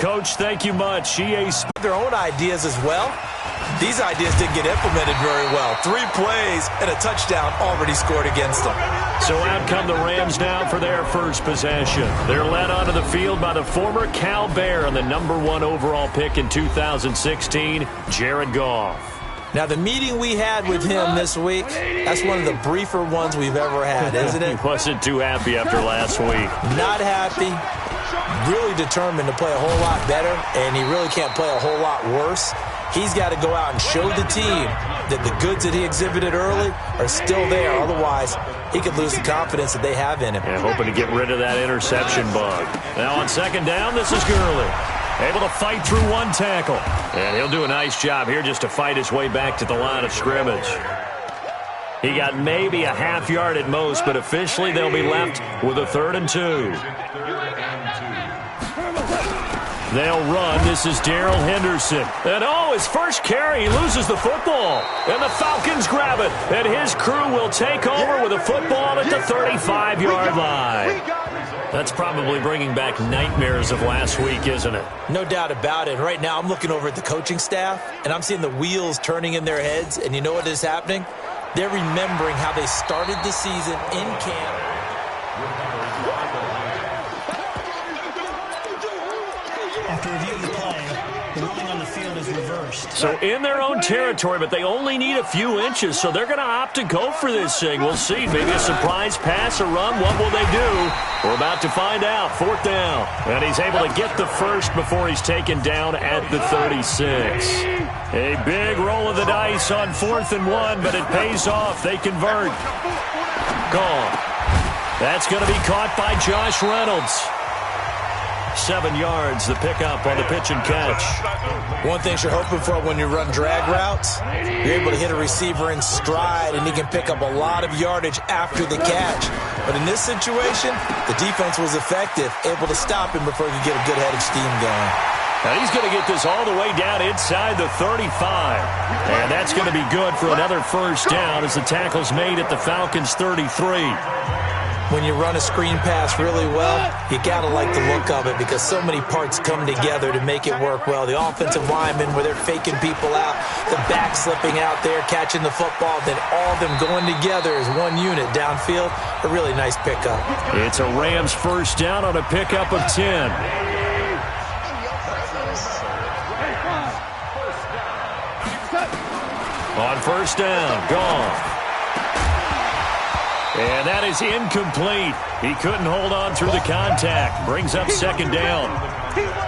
Coach, thank you much. Their own ideas as well. These ideas didn't get implemented very well. 3 plays and a touchdown already scored against them. So out come the Rams now for their first possession. They're led onto the field by the former Cal Bear and the #1 overall pick in 2016, Jared Goff. Now, the meeting we had with him this week, that's one of the briefer ones we've ever had, isn't it? He wasn't too happy after last week. Not happy. Really determined to play a whole lot better, and he really can't play a whole lot worse. He's got to go out and show the team that the goods that he exhibited early are still there. Otherwise, he could lose the confidence that they have in him. Yeah, hoping to get rid of that interception bug. Now on second down, this is Gurley. Able to fight through 1 tackle. And he'll do a nice job here just to fight his way back to the line of scrimmage. He got maybe a half yard at most, but officially they'll be left with a 3rd and 2. They'll run. This is Darrell Henderson. And his first carry, he loses the football. And the Falcons grab it. And his crew will take over with a football at the 35-yard line. That's probably bringing back nightmares of last week, isn't it? No doubt about it. Right now I'm looking over at the coaching staff, and I'm seeing the wheels turning in their heads. And you know what is happening? They're remembering how they started the season in camp. After reviewing the play, the ruling on the field is reversed. So in their own territory, but they only need a few inches, so they're going to opt to go for this thing. We'll see. Maybe a surprise pass or run. What will they do? We're about to find out. 4th down. And he's able to get the first before he's taken down at the 36. A big roll of the dice on 4th and 1, but it pays off. They convert. Gone. That's going to be caught by Josh Reynolds. 7 yards, the pickup on the pitch and catch. One thing you're hoping for when you run drag routes, you're able to hit a receiver in stride, and he can pick up a lot of yardage after the catch. But in this situation, the defense was effective, able to stop him before he could get a good head of steam going. Now he's going to get this all the way down inside the 35. And that's going to be good for another first down as the tackle's made at the Falcons' 33. When you run a screen pass really well, you got to like the look of it because so many parts come together to make it work well. The offensive linemen, where they're faking people out, the back slipping out there, catching the football, then all of them going together as one unit downfield. A really nice pickup. It's a Rams first down on a pickup of 10. On first down, gone. And that is incomplete. He couldn't hold on through the contact. Brings up second down.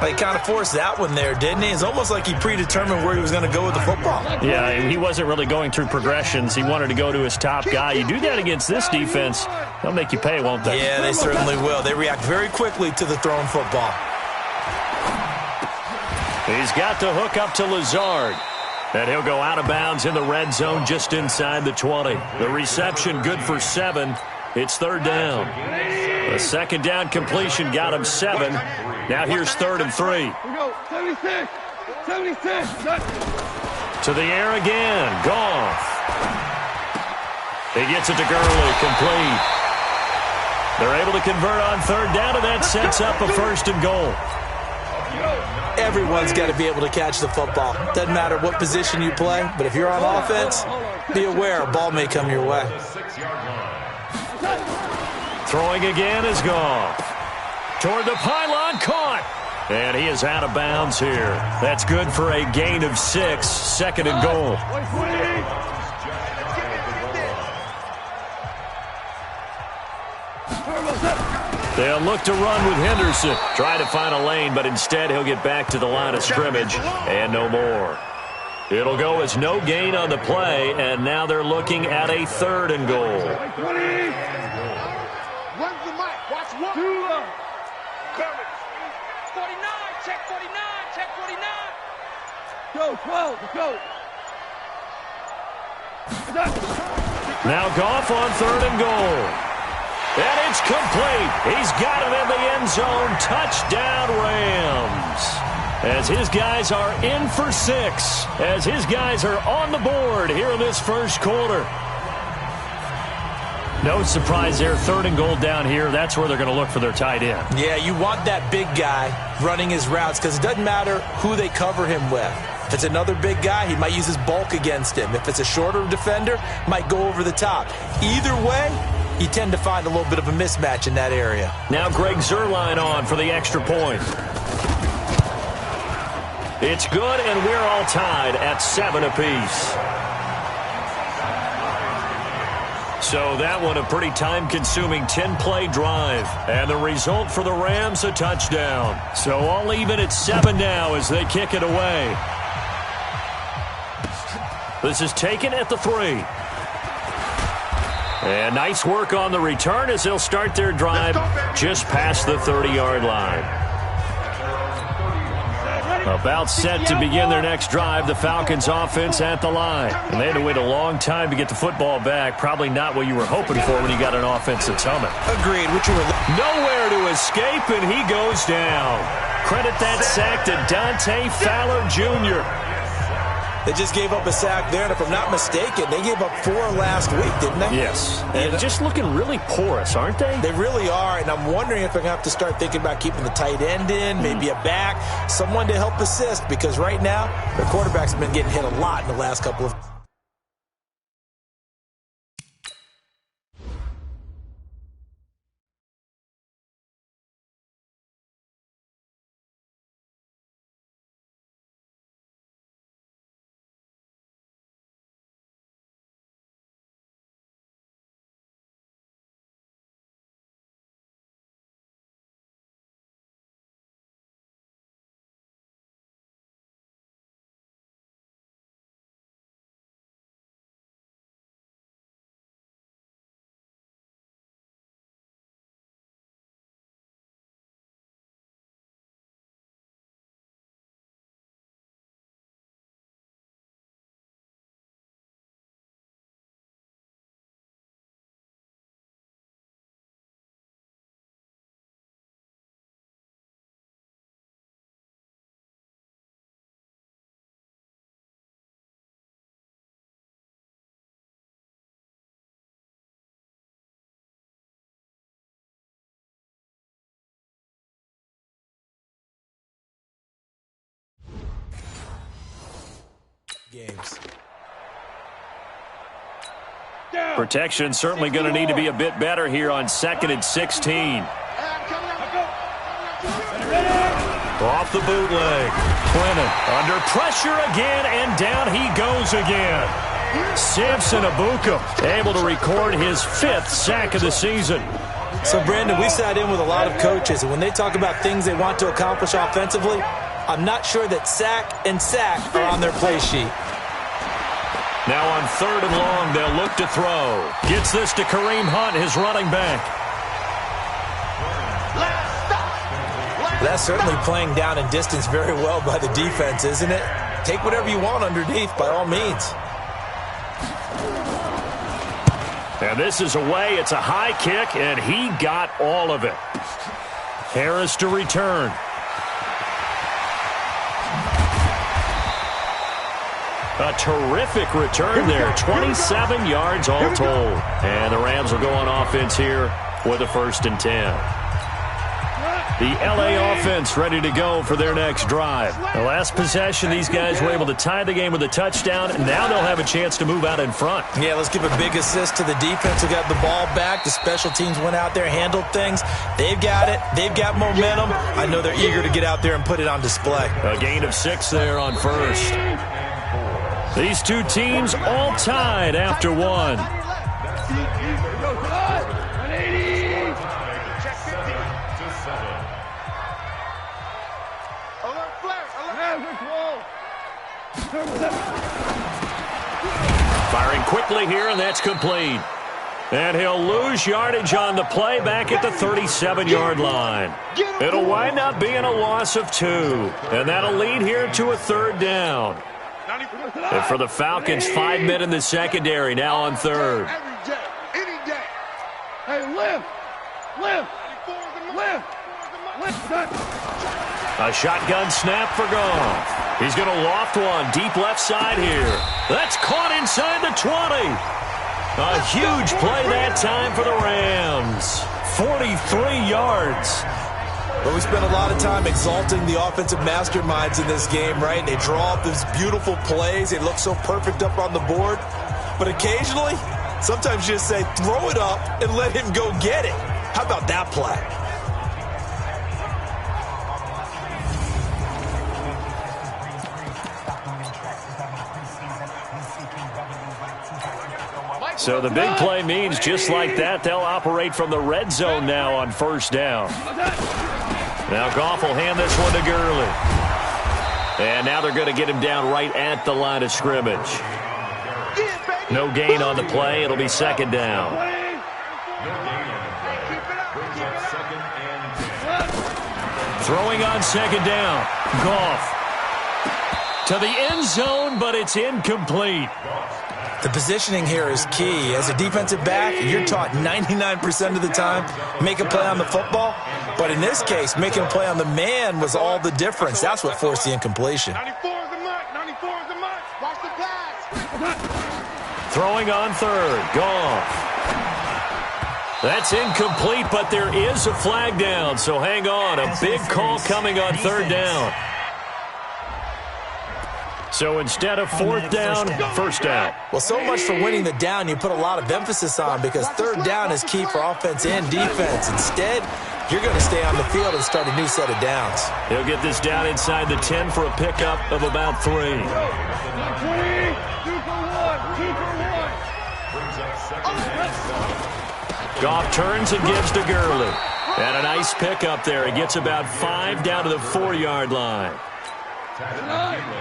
He kind of forced that one there, didn't he? It's almost like he predetermined where he was going to go with the football. Yeah, he wasn't really going through progressions. He wanted to go to his top guy. You do that against this defense, they'll make you pay, won't they? Yeah, they certainly will. They react very quickly to the thrown football. He's got the hook up to Lazard. And he'll go out of bounds in the red zone just inside the 20. The reception good for 7. It's 3rd down. The second down completion got him 7. Now here's 3rd and 3. 76. 76. To the air again. Goff. He gets it to Gurley. Complete. They're able to convert on 3rd down, and that sets up a 1st and goal. Everyone's got to be able to catch the football. Doesn't matter what position you play, but if you're on offense, be aware a ball may come your way. Throwing again is Goff. Toward the pylon, caught. And he is out of bounds here. That's good for a gain of 6, 2nd and goal. They'll look to run with Henderson. Try to find a lane, but instead he'll get back to the line of scrimmage and no more. It'll go as no gain on the play, and now they're looking at a 3rd and goal. Run the mic. Watch one. 49. Check 49. Check 49. Go, 12. Go. Now Goff on 3rd and goal. And it's complete. He's got it in the end zone. Touchdown, Rams. As his guys are in for 6. As his guys are on the board here in this first quarter. No surprise there. 3rd and goal down here. That's where they're going to look for their tight end. Yeah, you want that big guy running his routes because it doesn't matter who they cover him with. If it's another big guy, he might use his bulk against him. If it's a shorter defender, might go over the top. Either way, you tend to find a little bit of a mismatch in that area. Now Greg Zuerlein on for the extra point. It's good, and we're all tied at 7 apiece. So that one a pretty time-consuming 10-play drive. And the result for the Rams, a touchdown. So all even at 7 now as they kick it away. This is taken at the 3. And nice work on the return as they'll start their drive just past the 30-yard line. About set to begin their next drive, the Falcons offense at the line. And they had to wait a long time to get the football back. Probably not what you were hoping for when you got an offense that's humming. Agreed. Nowhere to escape, and he goes down. Credit that sack to Dante Fowler Jr. They just gave up a sack there, and if I'm not mistaken, they gave up 4 last week, didn't they? Yes. And just looking really porous, aren't they? They really are, and I'm wondering if they're going to have to start thinking about keeping the tight end in, maybe a back, someone to help assist, because right now, their quarterback's been getting hit a lot in the last couple of games. Protection certainly going to need to be a bit better here on 2nd and 16. Off the bootleg. Clinton under pressure again, and down he goes again. Samson Abuka able to record his 5th sack of the season. So, Brandon, we sat in with a lot of coaches, and when they talk about things they want to accomplish offensively, I'm not sure that sack and sack are on their play sheet. Now on 3rd and long, they'll look to throw. Gets this to Kareem Hunt, his running back. That's certainly playing down in distance very well by the defense, isn't it? Take whatever you want underneath, by all means. And this is away. It's a high kick, and he got all of it. Harris to return. A terrific return there. 27 yards all told. And the Rams will go on offense here with a 1st and 10. The LA offense ready to go for their next drive. The last possession, these guys were able to tie the game with a touchdown, and now they'll have a chance to move out in front. Yeah, let's give a big assist to the defense who got the ball back. The special teams went out there, handled things. They've got it. They've got momentum. I know they're eager to get out there and put it on display. A gain of 6 there on 1st. These two teams all tied after 1. Firing quickly here, and that's complete. And he'll lose yardage on the play back at the 37-yard line. It'll wind up being a loss of 2. And that'll lead here to a 3rd down. And for the Falcons, 5 men in the secondary now on 3rd. Hey, lift. A shotgun snap for Goff. He's going to loft one deep left side here. That's caught inside the 20. A huge play that time for the Rams. 43 yards. But we spent a lot of time exalting the offensive masterminds in this game, right? They draw up these beautiful plays. They look so perfect up on the board. But occasionally, sometimes you just say, throw it up and let him go get it. How about that play? So the big play means just like that, they'll operate from the red zone now on first down. Now Goff will hand this one to Gurley. And now they're going to get him down right at the line of scrimmage. No gain on the play. It'll be second down. Throwing on second down. Goff to the end zone, but it's incomplete. The positioning here is key. As a defensive back, you're taught 99% of the time, make a play on the football. But in this case, making a play on the man was all the difference. That's what forced the incompletion. 94 is the mark. 94 is the mark. Watch the pass. Throwing on third. Goff. That's incomplete, but there is a flag down. So hang on. A big call coming on third down. So instead of fourth down, first down. Well, so much for winning the down you put a lot of emphasis on because third down is key for offense and defense. Instead, you're going to stay on the field and start a new set of downs. He'll get this down inside the 10 for a pickup of about 3. 2 for 1. 2 for 1. Goff turns and gives to Gurley. And a nice pickup there. He gets about 5 down to the 4-yard line.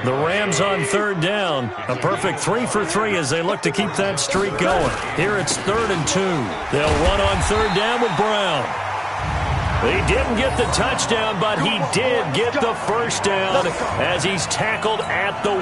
The Rams on third down. A perfect 3 for 3 as they look to keep that streak going. Here it's 3rd and 2. They'll run on third down with Brown. He didn't get the touchdown, but he did get the first down as he's tackled at the 1.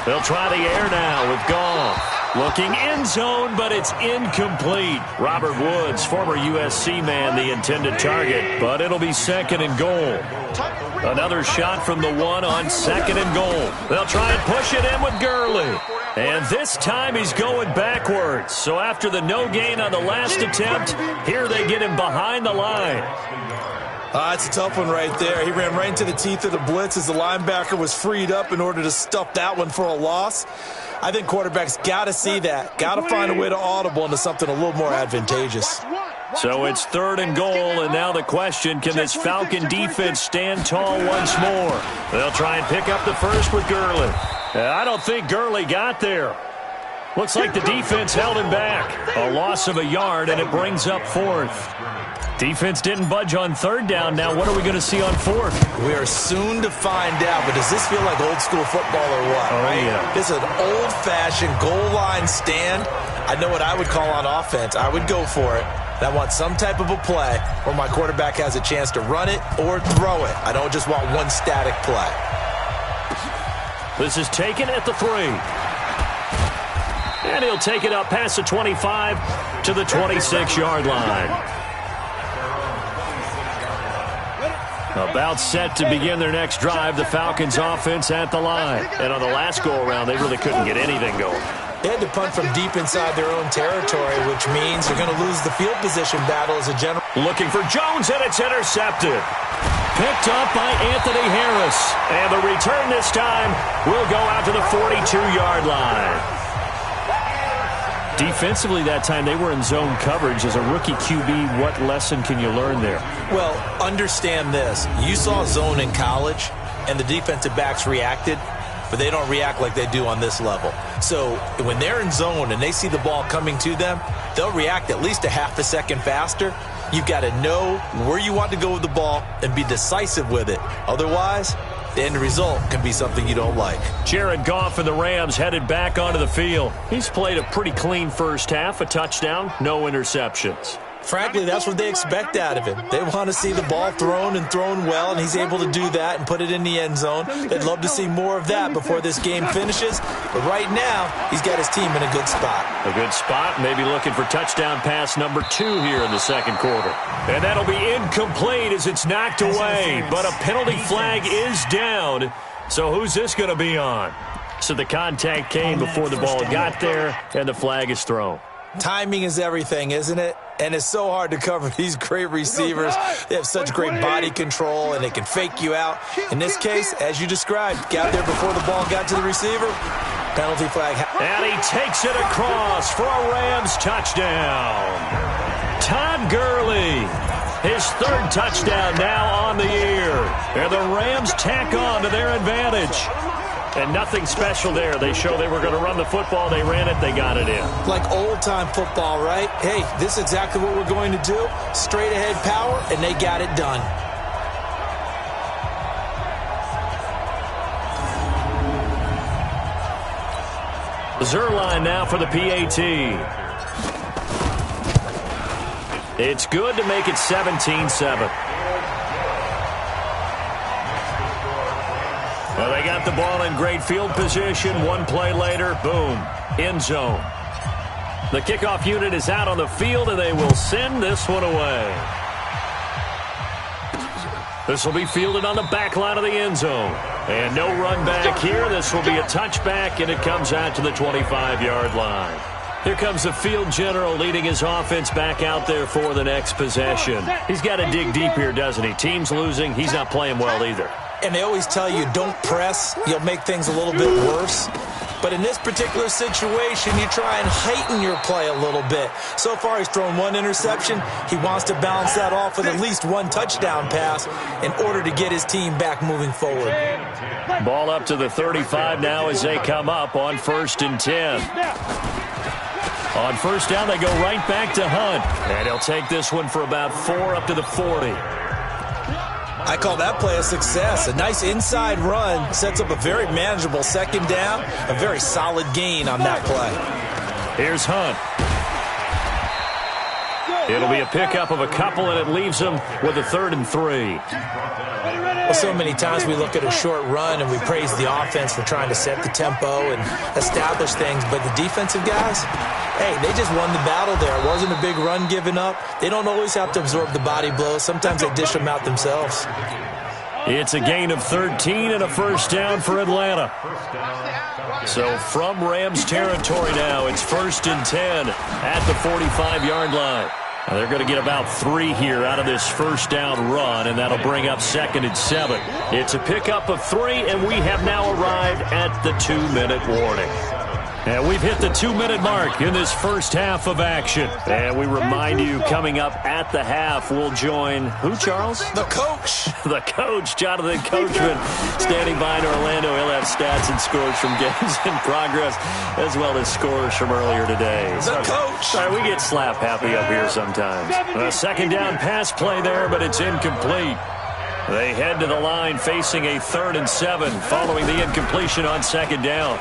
They'll try the air now with Goff. Looking end zone, but it's incomplete. Robert Woods, former USC man, the intended target, but it'll be 2nd and goal. Another shot from the 1 on 2nd and goal. They'll try and push it in with Gurley. And this time he's going backwards. So after the no gain on the last attempt, here they get him behind the line. It's a tough one right there. He ran right into the teeth of the blitz as the linebacker was freed up in order to stuff that one for a loss. I think quarterbacks got to see that. Got to find a way to audible into something a little more advantageous. So it's 3rd and goal, and now the question, can this Falcon defense stand tall once more? They'll try and pick up the first with Gurley. I don't think Gurley got there. Looks like the defense held him back. A loss of a yard, and it brings up 4th. Defense didn't budge on third down. Now what are we going to see on 4th? We are soon to find out, but does this feel like old school football or what? Oh, right? Yeah. This is an old-fashioned goal line stand. I know what I would call on offense. I would go for it. And I want some type of a play where my quarterback has a chance to run it or throw it. I don't just want one static play. This is taken at the 3. And he'll take it up past the 25 to the 26-yard line. About set to begin their next drive, the Falcons offense at the line. And on the last go-around, they really couldn't get anything going. They had to punt from deep inside their own territory, which means they're going to lose the field position battle as a general. Looking for Jones, and it's intercepted. Picked up by Anthony Harris. And the return this time will go out to the 42-yard line. Defensively that time, they were in zone coverage. As a rookie QB, what lesson can you learn there? Well, understand this. You saw zone in college, and the defensive backs reacted, but they don't react like they do on this level. So when they're in zone and they see the ball coming to them, they'll react at least a half a second faster. You've got to know where you want to go with the ball and be decisive with it. Otherwise, the end result can be something you don't like. Jared Goff and the Rams headed back onto the field. He's played a pretty clean first half, a touchdown, no interceptions. Frankly, that's what they expect out of him. They want to see the ball thrown and thrown well, and he's able to do that and put it in the end zone. They'd love to see more of that before this game finishes. But right now, he's got his team in a good spot. A good spot, maybe looking for touchdown pass number 2 here in the second quarter. And that'll be incomplete as it's knocked away. But a penalty flag is down. So who's this going to be on? So the contact came before the ball got there, and the flag is thrown. Timing is everything, isn't it? And it's so hard to cover these great receivers. They have such great body control, and they can fake you out. In this case, as you described, got there before the ball got to the receiver. Penalty flag. And he takes it across for a Rams touchdown. Todd Gurley, his 3rd touchdown now on the year. And the Rams tack on to their advantage. And nothing special there. They show they were going to run the football. They ran it. They got it in. Like old-time football, right? Hey, this is exactly what we're going to do. Straight-ahead power, and they got it done. Zerline now for the PAT. It's good to make it 17-7. Well, they got the ball in great field position. One play later, boom, end zone. The kickoff unit is out on the field, and they will send this one away. This will be fielded on the back line of the end zone. And no run back here. This will be a touchback, and it comes out to the 25-yard line. Here comes the field general leading his offense back out there for the next possession. He's got to dig deep here, doesn't he? Team's losing. He's not playing well either. And they always tell you, don't press. You'll make things a little bit worse. But in this particular situation, you try and heighten your play a little bit. So far, he's thrown 1 interception. He wants to balance that off with at least 1 touchdown pass in order to get his team back moving forward. Ball up to the 35 now as they come up on 1st and 10. On 1st down, they go right back to Hunt. And he'll take this one for about 4 up to the 40. I call that play a success. A nice inside run sets up a very manageable 2nd down. A very solid gain on that play. Here's Hunt. It'll be a pickup of a couple, and it leaves them with a 3rd and 3. Well, so many times we look at a short run and we praise the offense for trying to set the tempo and establish things. But the defensive guys, hey, they just won the battle there. It wasn't a big run given up. They don't always have to absorb the body blows. Sometimes they dish them out themselves. It's a gain of 13 and a 1st down for Atlanta. So from Rams territory now, it's 1st and 10 at the 45-yard line. Now they're going to get about 3 here out of this 1st down run, and that'll bring up 2nd and 7. It's a pickup of 3, and we have now arrived at the 2-minute warning. And we've hit the 2-minute mark in this first half of action. And we remind you, coming up at the half, we'll join who, Charles? The coach. The coach, Jonathan Coachman, standing by in Orlando. He'll have stats and scores from games in progress, as well as scores from earlier today. The coach. Sorry, we get slap happy up here sometimes. A 2nd down pass play there, but it's incomplete. They head to the line facing a 3rd and 7 following the incompletion on 2nd down.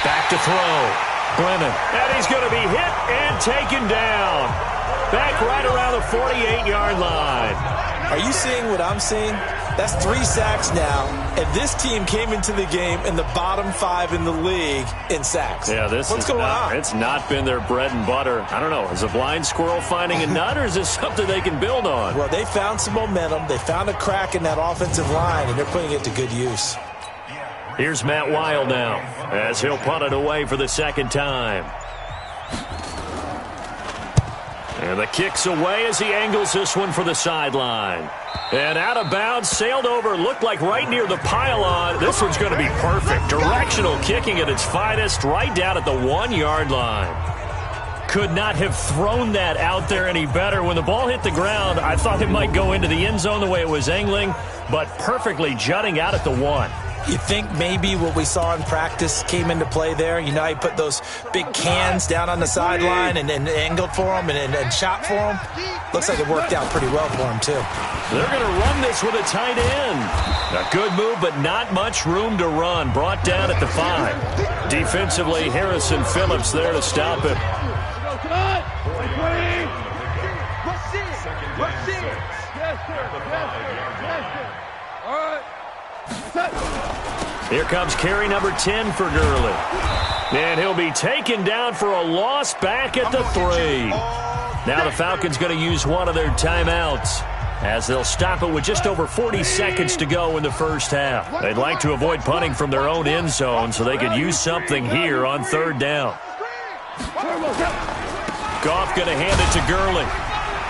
Back to throw. Brennan. And he's going to be hit and taken down. Back right around the 48-yard line. Are you seeing what I'm seeing? That's 3 sacks now. And this team came into the game in the bottom 5 in the league in sacks. Yeah, what's going on? It's not been their bread and butter. I don't know. Is a blind squirrel finding a nut, or is this something they can build on? Well, they found some momentum. They found a crack in that offensive line, and they're putting it to good use. Here's Matt Weil now as he'll punt it away for the 2nd time. And the kick's away as he angles this one for the sideline. And out of bounds, sailed over, looked like right near the pylon. This one's going to be perfect. Directional kicking at its finest, right down at the 1-yard line. Could not have thrown that out there any better. When the ball hit the ground, I thought it might go into the end zone the way it was angling, but perfectly jutting out at the 1. You think maybe what we saw in practice came into play there? You know, he put those big cans down on the sideline and angled for him and shot for him. Looks like it worked out pretty well for him, too. They're going to run this with a tight end. A good move, but not much room to run. Brought down at the 5. Defensively, Harrison Phillips there to stop it. Yes, sir. Yes, sir. All right. Here comes carry number 10 for Gurley. And he'll be taken down for a loss back at the 3. Now the Falcons going to use one of their timeouts, as they'll stop it with just over 40 seconds to go in the first half. They'd like to avoid punting from their own end zone so they could use something here on 3rd down. Goff going to hand it to Gurley.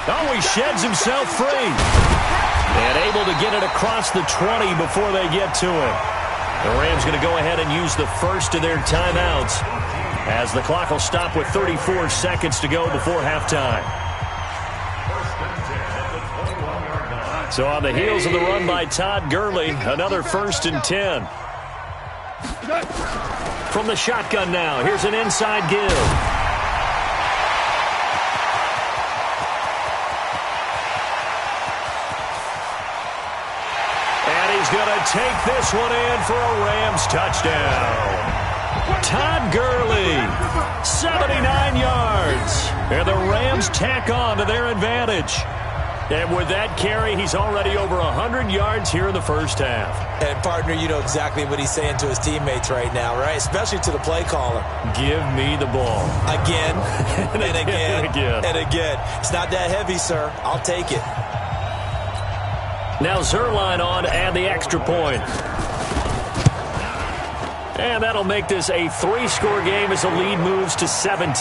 Oh, he sheds himself free. And able to get it across the 20 before they get to him. The Rams going to go ahead and use the first of their timeouts, as the clock will stop with 34 seconds to go before halftime. So on the heels of the run by Todd Gurley, another 1st and 10. From the shotgun now, here's an inside give. Going to take this one in for a Rams touchdown. Todd Gurley, 79 yards. And the Rams tack on to their advantage. And with that carry, he's already over 100 yards here in the first half. And, partner, you know exactly what he's saying to his teammates right now, right? Especially to the play caller. Give me the ball. Again, and again, and again. And again. It's not that heavy, sir. I'll take it. Now Zerline on to add the extra point. And that'll make this a 3-score game as the lead moves to 17.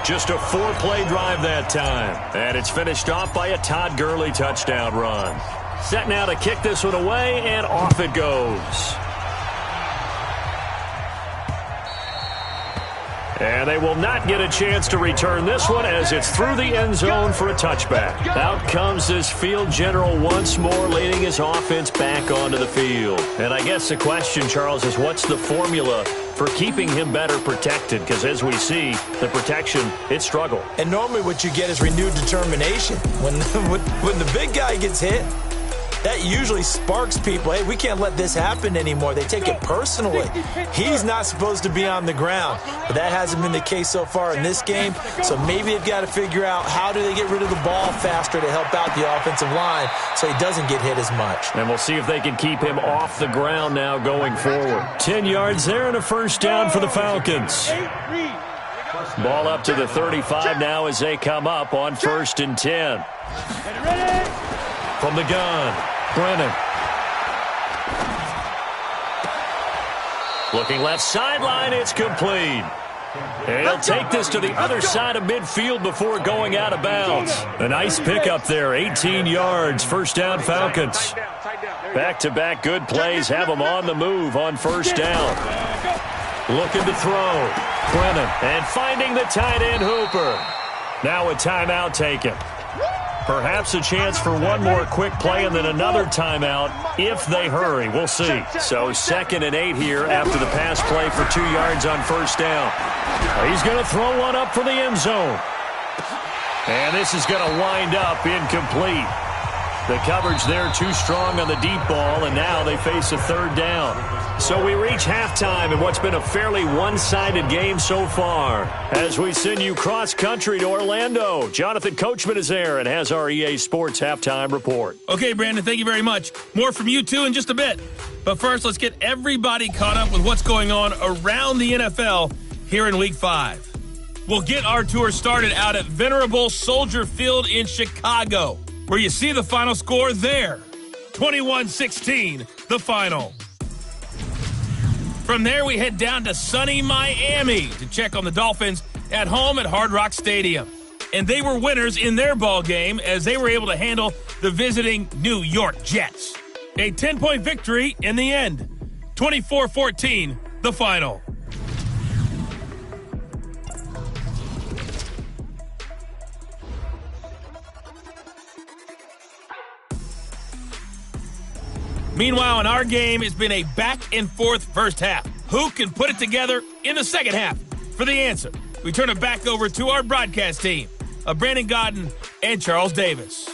Just a 4-play drive that time. And it's finished off by a Todd Gurley touchdown run. Set now to kick this one away, and off it goes. And they will not get a chance to return this one, as it's through the end zone for a touchback. Out comes this field general once more, leading his offense back onto the field. And I guess the question, Charles, is what's the formula for keeping him better protected? Because as we see, the protection, it struggled. And normally what you get is renewed determination. When the big guy gets hit, that usually sparks people. Hey, we can't let this happen anymore. They take it personally. He's not supposed to be on the ground. But that hasn't been the case so far in this game. So maybe they've got to figure out how do they get rid of the ball faster to help out the offensive line so he doesn't get hit as much. And we'll see if they can keep him off the ground now going forward. 10 yards there and a 1st down for the Falcons. Ball up to the 35 now as they come up on 1st and 10. From the gun, Brennan. Looking left sideline, it's complete. And he'll take this to the other side of midfield before going out of bounds. A nice pickup there, 18 yards, 1st down Falcons. Back-to-back good plays have them on the move on 1st down. Looking to throw, Brennan, and finding the tight end Hooper. Now a timeout taken. Perhaps a chance for one more quick play and then another timeout if they hurry. We'll see. So 2nd and 8 here after the pass play for 2 yards on 1st down. He's going to throw one up for the end zone. And this is going to wind up incomplete. The coverage there too strong on the deep ball, and now they face a 3rd down. So we reach halftime in what's been a fairly one-sided game so far. As we send you cross-country to Orlando, Jonathan Coachman is there and has our EA Sports halftime report. Okay, Brandon, thank you very much. More from you, too, in just a bit. But first, let's get everybody caught up with what's going on around the NFL here in Week 5. We'll get our tour started out at Venerable Soldier Field in Chicago, where you see the final score there. 21-16, the final. From there, we head down to sunny Miami to check on the Dolphins at home at Hard Rock Stadium. And they were winners in their ball game as they were able to handle the visiting New York Jets. A 10-point victory in the end. 24-14, the final. Meanwhile, in our game, it's been a back-and-forth first half. Who can put it together in the second half? For the answer, we turn it back over to our broadcast team of Brandon Godden and Charles Davis.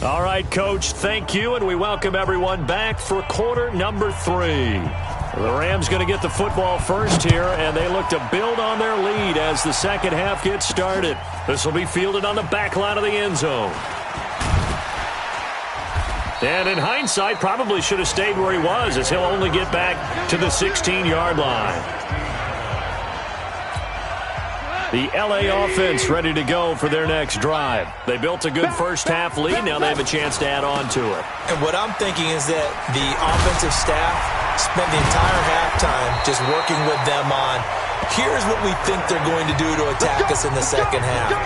All right, Coach, thank you, and we welcome everyone back for quarter number 3. The Rams going to get the football first here, and they look to build on their lead as the second half gets started. This will be fielded on the back line of the end zone. And in hindsight, probably should have stayed where he was, as he'll only get back to the 16-yard line. The L.A. offense ready to go for their next drive. They built a good first-half lead. Now they have a chance to add on to it. And what I'm thinking is that the offensive staff spent the entire halftime just working with them on, here's what we think they're going to do to attack us in the second half.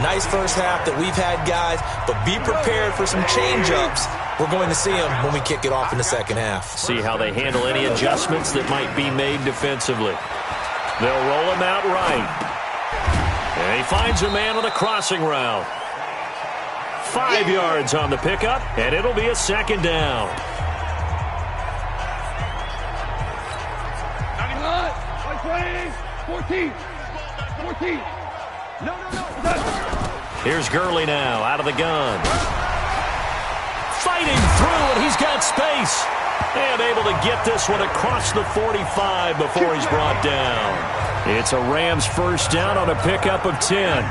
Nice first half that we've had, guys, but be prepared for some change-ups. We're going to see them when we kick it off in the second half. See how they handle any adjustments that might be made defensively. They'll roll him out right. And he finds a man on the crossing route. 5 yards on the pickup, and it'll be a second down. 14. No. Here's Gurley now, out of the gun. Fighting through, and he's got space. And able to get this one across the 45 before he's brought down. It's a Rams first down on a pickup of 10.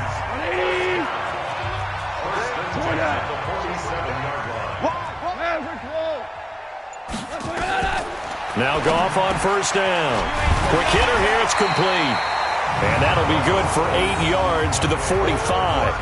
Now Goff on first down. Quick hitter here, it's complete. And that'll be good for 8 yards to the 45.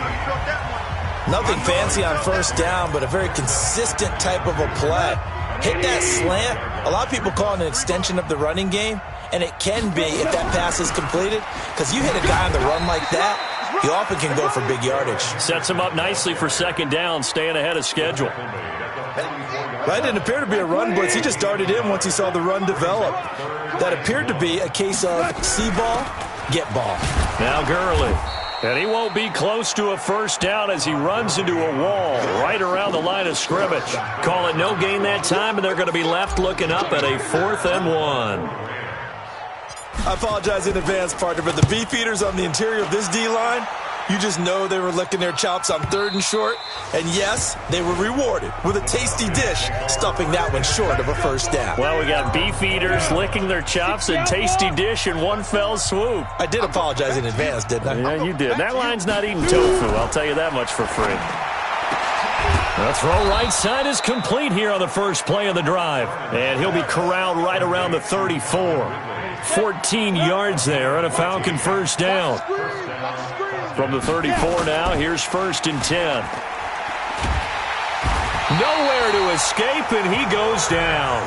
Nothing fancy on first down, but a very consistent type of a play. Hit that slant. A lot of people call it an extension of the running game, and it can be if that pass is completed, because you hit a guy on the run like that, you often can go for big yardage. Sets him up nicely for second down, staying ahead of schedule. That didn't appear to be a run blitz. He just darted in once he saw the run develop. That appeared to be a case of see ball, get ball. Now Gurley. And he won't be close to a first down as he runs into a wall right around the line of scrimmage. Call it no gain that time, and they're going to be left looking up at a 4th and 1. I apologize in advance, partner, but the beefeaters on the interior of this D-line, you just know they were licking their chops on 3rd and short. And yes, they were rewarded with a tasty dish, stuffing that one short of a first down. Well, we got beef eaters licking their chops and tasty dish in one fell swoop. I did apologize in advance, didn't I? Yeah, you did. That line's not eating tofu, I'll tell you that much for free. The throw right side is complete here on the first play of the drive. And he'll be corralled right around the 34. 14 yards there and a Falcon first down. From the 34 now, here's 1st and 10. Nowhere to escape, and he goes down.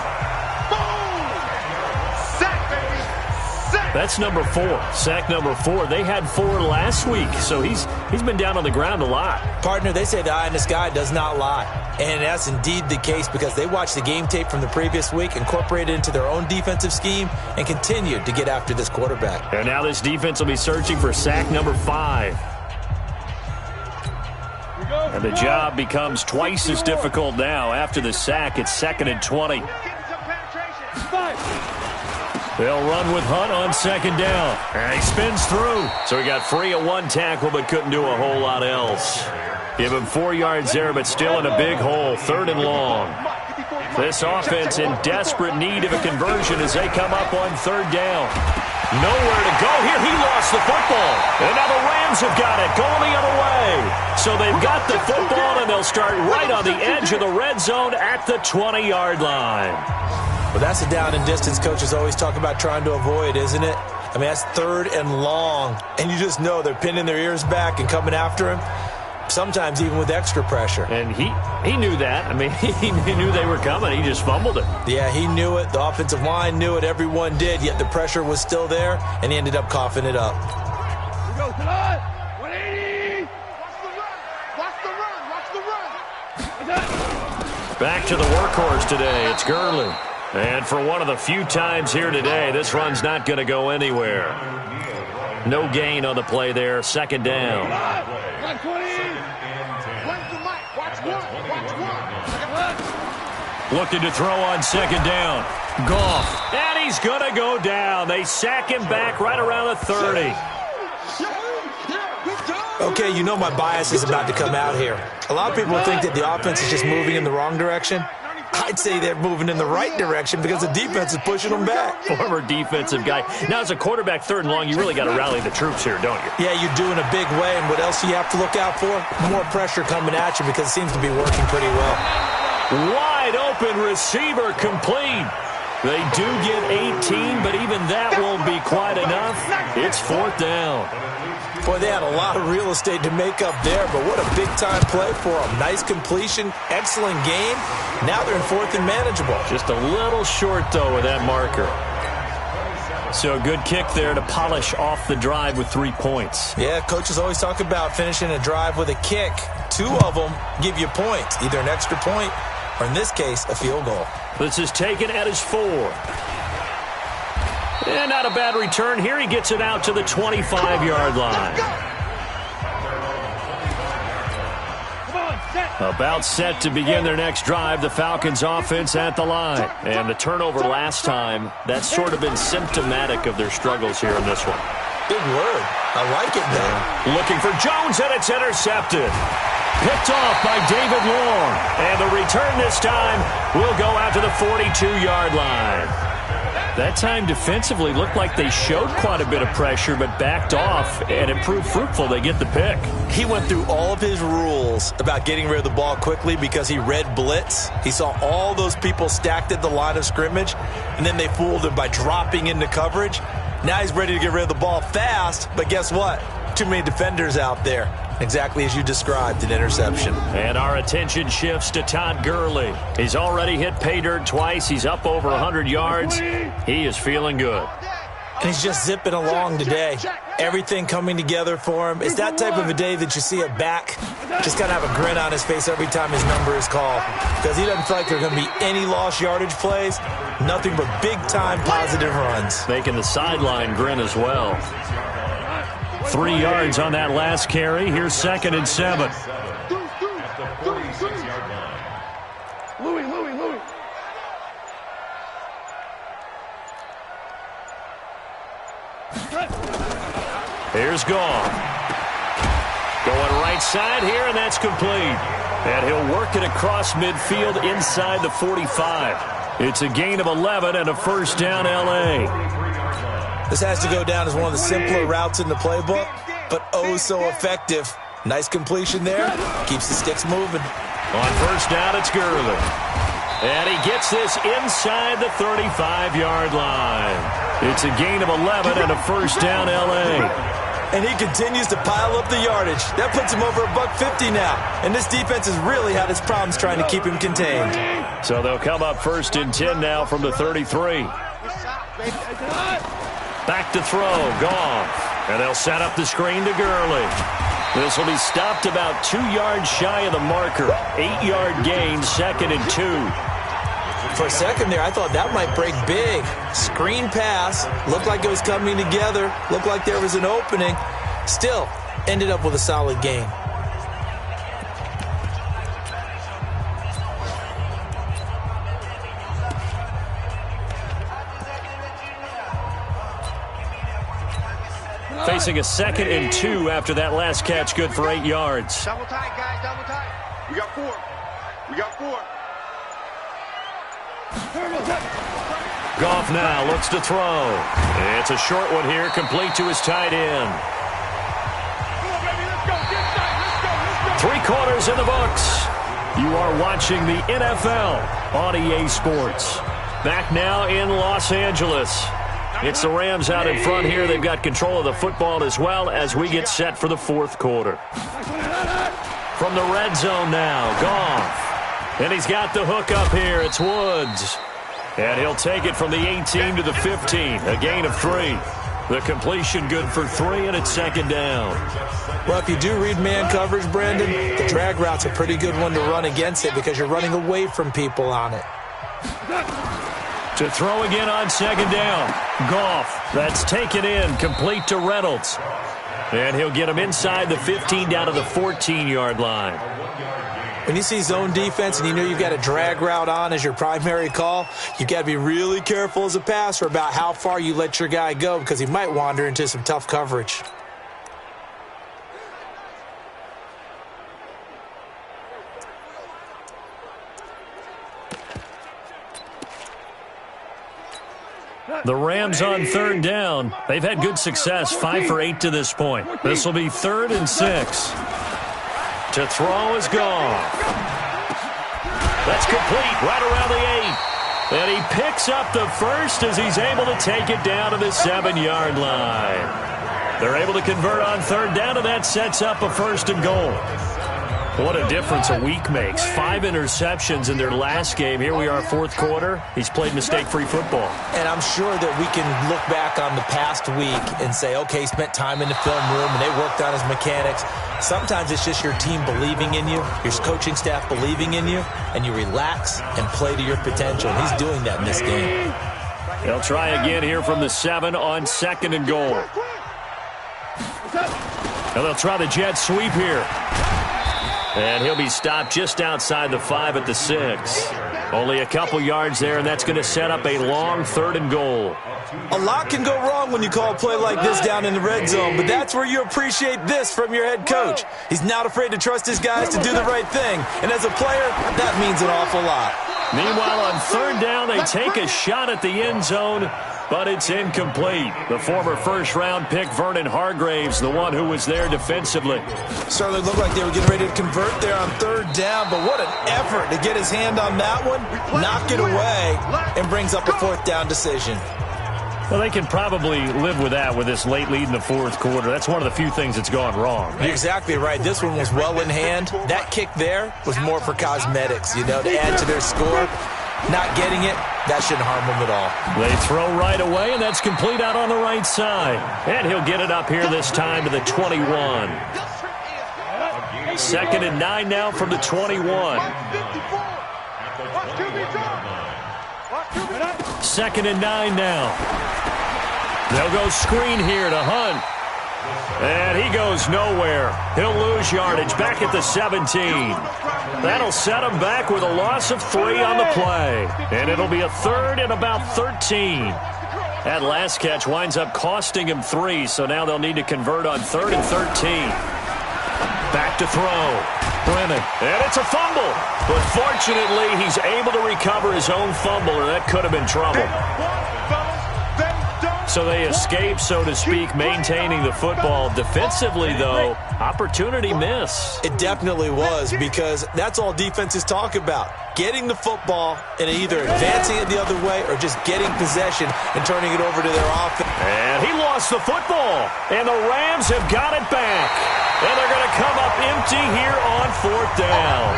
That's number 4. Sack number 4. They had 4 last week, so he's been down on the ground a lot. Partner, they say the eye in the sky does not lie. And that's indeed the case because they watched the game tape from the previous week, incorporated it into their own defensive scheme, and continued to get after this quarterback. And now this defense will be searching for sack number 5. And the job becomes twice as difficult now. After the sack, it's 2nd and 20. They'll run with Hunt on second down. And he spins through. So he got free of 1 tackle but couldn't do a whole lot else. Give him 4 yards there, but still in a big hole. 3rd and long. This offense in desperate need of a conversion as they come up on 3rd down. Nowhere to go here. He lost the football. And now the Rams have got it going the other way. So they've got the football, and they'll start right on the edge of the red zone at the 20-yard line. Well, that's the down and distance coaches always talk about trying to avoid, isn't it? I mean, that's 3rd and long. And you just know they're pinning their ears back and coming after him, sometimes even with extra pressure. And he knew that. I mean, he knew they were coming. He just fumbled it. Yeah, he knew it. The offensive line knew it. Everyone did, yet the pressure was still there, and he ended up coughing it up. Here we go, tonight. 180. Watch the run. Back to the workhorse today. It's Gurley. And for one of the few times here today, this run's not going to go anywhere. No gain on the play there. 2nd down. Looking to throw on 2nd down. Goff. And he's going to go down. They sack him back right around the 30. Okay, you know my bias is about to come out here. A lot of people think that the offense is just moving in the wrong direction. I'd say they're moving in the right direction because the defense is pushing them back. Former defensive guy. Now, as a quarterback, 3rd and long, you really got to rally the troops here, don't you? Yeah, you do in a big way, and what else do you have to look out for? More pressure coming at you because it seems to be working pretty well. Wide open receiver complete. They do get 18, but even that won't be quite enough. It's 4th down. Boy, they had a lot of real estate to make up there, but what a big-time play for them. Nice completion, excellent game. Now they're in 4th and manageable. Just a little short, though, with that marker. So a good kick there to polish off the drive with 3 points. Yeah, coaches always talk about finishing a drive with a kick. 2 of them give you points, either an extra point or, in this case, a field goal. This is taken at his 4. And not a bad return here. He gets it out to the 25-yard line. About set to begin their next drive. The Falcons offense at the line. And the turnover last time, that's sort of been symptomatic of their struggles here in this one. Big word. I like it, though. Looking for Jones, and it's intercepted. Picked off by David Long. And the return this time will go out to the 42-yard line. That time defensively looked like they showed quite a bit of pressure but backed off, and it proved fruitful. They get the pick. He went through all of his rules about getting rid of the ball quickly because he read blitz. He saw all those people stacked at the line of scrimmage, and then they fooled him by dropping into coverage. Now he's ready to get rid of the ball fast, but guess what? Too many defenders out there. Exactly as you described, an interception. And our attention shifts to Todd Gurley. He's already hit pay dirt twice. He's up over 100 yards. He is feeling good. And he's just zipping along today. Everything coming together for him. It's that type of a day that you see a back just got to have a grin on his face every time his number is called, because he doesn't feel like there are going to be any lost yardage plays, nothing but big-time positive runs. Making the sideline grin as well. 3 yards on that last carry. Here's 2nd and 7. Louis. Here's Goff. Going right side here, and that's complete. And he'll work it across midfield inside the 45. It's a gain of 11 and a 1st down, L.A. This has to go down as one of the simpler routes in the playbook, but oh so effective. Nice completion there. Keeps the sticks moving. On 1st down, it's Gurley. And he gets this inside the 35-yard line. It's a gain of 11 and a 1st down, L.A. And he continues to pile up the yardage. That puts him over $150 now. And this defense has really had its problems trying to keep him contained. So they'll come up 1st and 10 now from the 33. Back to throw, Goff. And they'll set up the screen to Gurley. This will be stopped about 2 yards shy of the marker. 8-yard gain, 2nd and 2. For a second there, I thought that might break big. Screen pass. Looked like it was coming together. Looked like there was an opening. Still, ended up with a solid gain. Facing a 2nd and 2 after that last catch, good for 8 yards. Double tight, guys, double tight. We got 4. Goff now looks to throw. It's a short one here, complete to his tight end. Come on, baby, let's go. Get tight. Let's go. 3 quarters in the books. You are watching the NFL on EA Sports. Back now in Los Angeles. It's the Rams out in front here. They've got control of the football as well as we get set for the 4th quarter. From the red zone now, Goff. And he's got the hook up here. It's Woods. And he'll take it from the 18 to the 15. A gain of 3. The completion good for 3, and it's 2nd down. Well, if you do read man coverage, Brandon, the drag route's a pretty good one to run against it because you're running away from people on it. To throw again on 2nd down. Goff, that's taken in, complete to Reynolds. And he'll get him inside the 15 down to the 14-yard line. When you see zone defense and you know you've got a drag route on as your primary call, you've got to be really careful as a passer about how far you let your guy go because he might wander into some tough coverage. The Rams on third down. They've had good success, 5 for 8 to this point. This will be 3rd and 6. To throw is gone. That's complete right around the 8. And he picks up the first as he's able to take it down to the 7-yard line. They're able to convert on third down, and that sets up a 1st and goal. What a difference a week makes. 5 interceptions in their last game. Here we are, 4th quarter. He's played mistake-free football. And I'm sure that we can look back on the past week and say, okay, he spent time in the film room and they worked on his mechanics. Sometimes it's just your team believing in you, your coaching staff believing in you, and you relax and play to your potential. He's doing that in this game. They'll try again here from the 7 on 2nd and goal. And they'll try the jet sweep here. And he'll be stopped just outside the 5 at the 6. Only a couple yards there, and that's going to set up a long 3rd and goal. A lot can go wrong when you call a play like this down in the red zone, but that's where you appreciate this from your head coach. He's not afraid to trust his guys to do the right thing, and as a player, that means an awful lot. Meanwhile, on third down, they take a shot at the end zone, but it's incomplete. The former first-round pick, Vernon Hargraves, the one who was there defensively. Certainly looked like they were getting ready to convert there on third down, but what an effort to get his hand on that one, knock it away, and brings up a 4th down decision. Well, they can probably live with that with this late lead in the 4th quarter. That's one of the few things that's gone wrong. You're exactly right. This one was well in hand. That kick there was more for cosmetics, to add to their score. Not getting it, that shouldn't harm them at all. They throw right away, and that's complete out on the right side. And he'll get it up here this time to the 21. 2nd and 9 now from the 21. 2nd and 9 now. They'll go screen here to Hunt. And he goes nowhere. He'll lose yardage back at the 17. That'll set him back with a loss of 3 on the play. And it'll be a 3rd and about 13. That last catch winds up costing him 3, so now they'll need to convert on 3rd and 13. Back to throw. Brennan. And it's a fumble. But fortunately, he's able to recover his own fumble, or that could have been trouble. So they escape, so to speak, maintaining the football. Defensively, though, opportunity miss. It definitely was, because that's all defenses talk about. Getting the football and either advancing it the other way or just getting possession and turning it over to their offense. And he lost the football, and the Rams have got it back. And they're going to come up empty here on 4th down.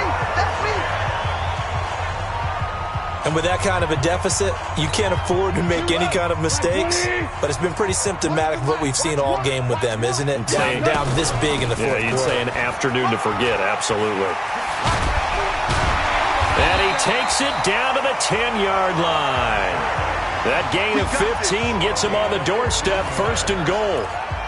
And with that kind of a deficit, you can't afford to make any kind of mistakes. But it's been pretty symptomatic of what we've seen all game with them, isn't it? Down this big in the 4th quarter. You'd say an afternoon to forget, absolutely. And he takes it down to the 10-yard line. That gain of 15 gets him on the doorstep, 1st and goal.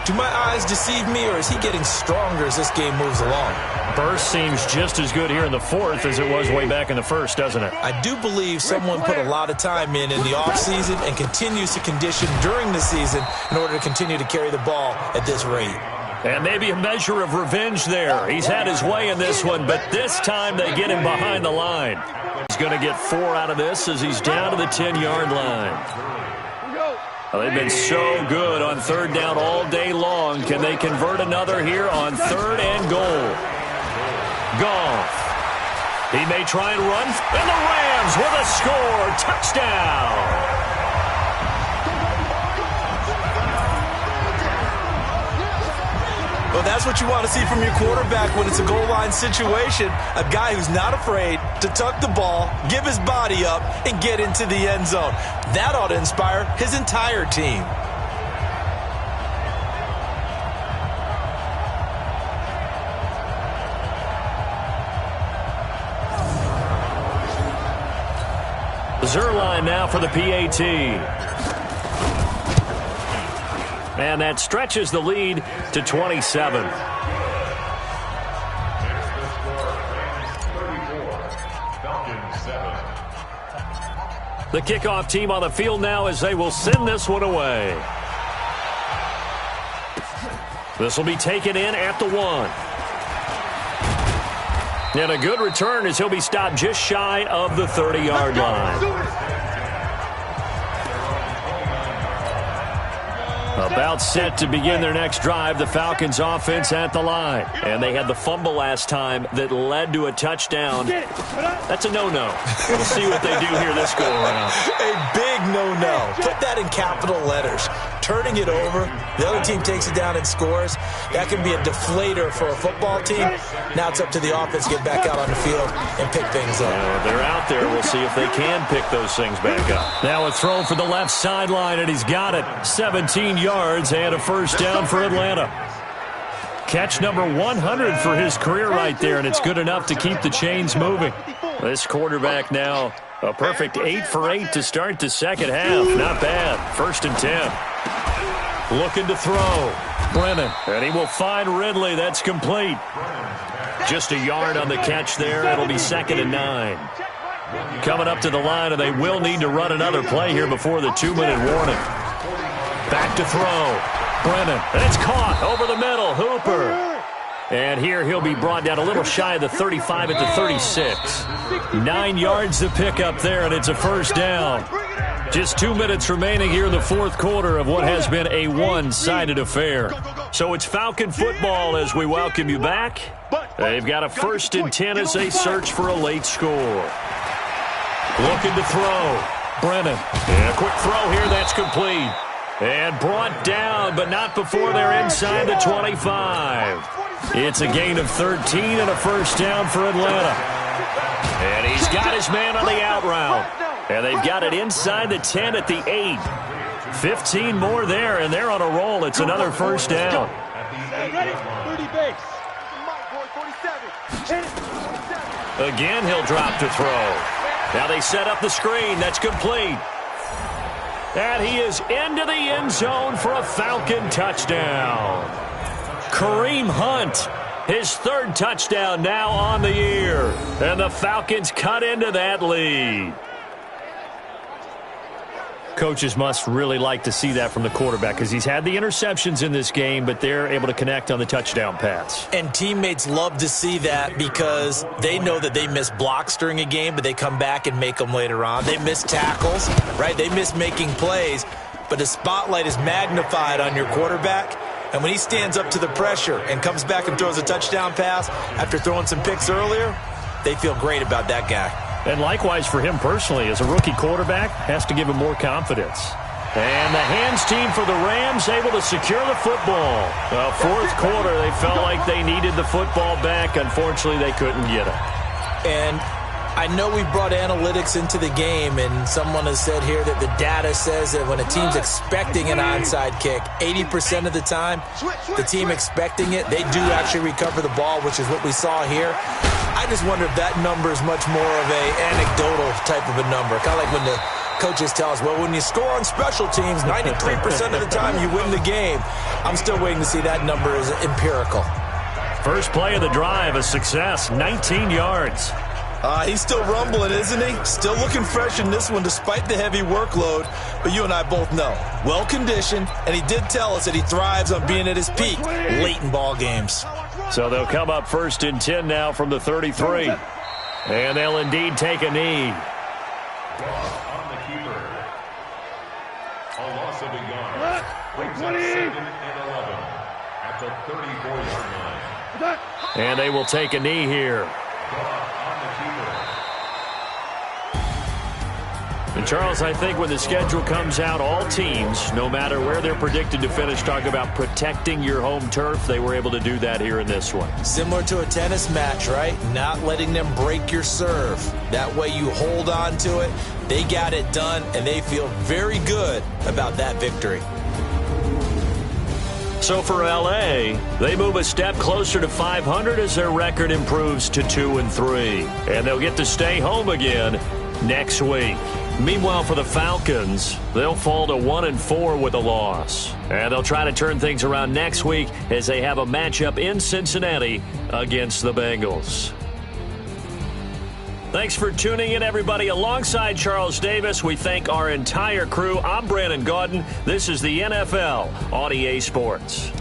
Do my eyes deceive me, or is he getting stronger as this game moves along? Burst seems just as good here in the 4th as it was way back in the 1st, doesn't it? I do believe someone put a lot of time in the offseason and continues to condition during the season in order to continue to carry the ball at this rate. And maybe a measure of revenge there. He's had his way in this one, but this time they get him behind the line. He's going to get 4 out of this as he's down to the 10-yard line. Well, they've been so good on third down all day long. Can they convert another here on 3rd and goal? Goff. He may try and run. And the Rams with a score. Touchdown. Well, that's what you want to see from your quarterback when it's a goal line situation. A guy who's not afraid to tuck the ball, give his body up, and get into the end zone. That ought to inspire his entire team. Zerline now for the PAT. And that stretches the lead to 27. The kickoff team on the field now as they will send this one away. This will be taken in at the 1. And a good return as he'll be stopped just shy of the 30-yard line. About set to begin their next drive, the Falcons offense at the line. And they had the fumble last time that led to a touchdown. That's a no-no. We'll see what they do here this go-around. A big no-no. Put that in capital letters. Turning it over, the other team takes it down and scores. That can be a deflator for a football team. Now it's up to the offense to get back out on the field and pick things up. They're out there. We'll see if they can pick those things back up. Now a throw for the left sideline, and he's got it. 17 yards and a first down for Atlanta. Catch number 100 for his career right there, and it's good enough to keep the chains moving. This quarterback now a perfect 8 for 8 to start the second half. Not bad. 1st and 10. Looking to throw. Brennan. And he will find Ridley. That's complete. Just a yard on the catch there. It'll be 2nd and 9. Coming up to the line, and they will need to run another play here before the 2-minute warning. Back to throw. Brennan. And it's caught over the middle. Hooper. And here he'll be brought down a little shy of the 35 at the 36. 9 yards to pick up there, and it's a first down. Just 2 minutes remaining here in the fourth quarter of what has been a one-sided affair. So it's Falcon football as we welcome you back. They've got a 1st and 10 as they search for a late score. Looking to throw. Brennan. And a quick throw here. That's complete. And brought down, but not before they're inside the 25. It's a gain of 13 and a first down for Atlanta. And he's got his man on the out route. And they've got it inside the 10 at the 8. 15 more there, and they're on a roll. It's another first down. Again, he'll drop to throw. Now they set up the screen. That's complete. And he is into the end zone for a Falcon touchdown. Kareem Hunt, his 3rd touchdown now on the year. And the Falcons cut into that lead. Coaches must really like to see that from the quarterback because he's had the interceptions in this game, but they're able to connect on the touchdown pass. And teammates love to see that because they know that they miss blocks during a game, but they come back and make them later on. They miss tackles, right? They miss making plays, but the spotlight is magnified on your quarterback. And when he stands up to the pressure and comes back and throws a touchdown pass after throwing some picks earlier, they feel great about that guy. And likewise for him personally, as a rookie quarterback, has to give him more confidence. And the hands team for the Rams able to secure the football. Well, fourth quarter, they felt like they needed the football back. Unfortunately, they couldn't get it. And I know we brought analytics into the game, and someone has said here that the data says that when a team's expecting an onside kick, 80% of the time, the team expecting it, they do actually recover the ball, which is what we saw here. I just wonder if that number is much more of a anecdotal type of a number. Kind of like when the coaches tell us, well, when you score on special teams, 93% of the time you win the game. I'm still waiting to see that number is empirical. First play of the drive, a success, 19 yards. He's still rumbling, isn't he? Still looking fresh in this one despite the heavy workload. But you and I both know, well-conditioned, and he did tell us that he thrives on being at his peak late in ball games. So they'll come up 1st and 10 now from the 33. And they'll indeed take a knee. On the keeper. A loss of a yard. Brings up 2nd and 11 at the 34-yard line. And they will take a knee here. And Charles, I think when the schedule comes out, all teams, no matter where they're predicted to finish, talk about protecting your home turf. They were able to do that here in this one. Similar to a tennis match, right? Not letting them break your serve. That way you hold on to it. They got it done, and they feel very good about that victory. So for L.A., they move a step closer to 500 as their record improves to 2-3. And they'll get to stay home again next week. Meanwhile, for the Falcons, they'll fall to 1-4 with a loss. And they'll try to turn things around next week as they have a matchup in Cincinnati against the Bengals. Thanks for tuning in, everybody. Alongside Charles Davis, we thank our entire crew. I'm Brandon Gaudin. This is the NFL on EA Sports.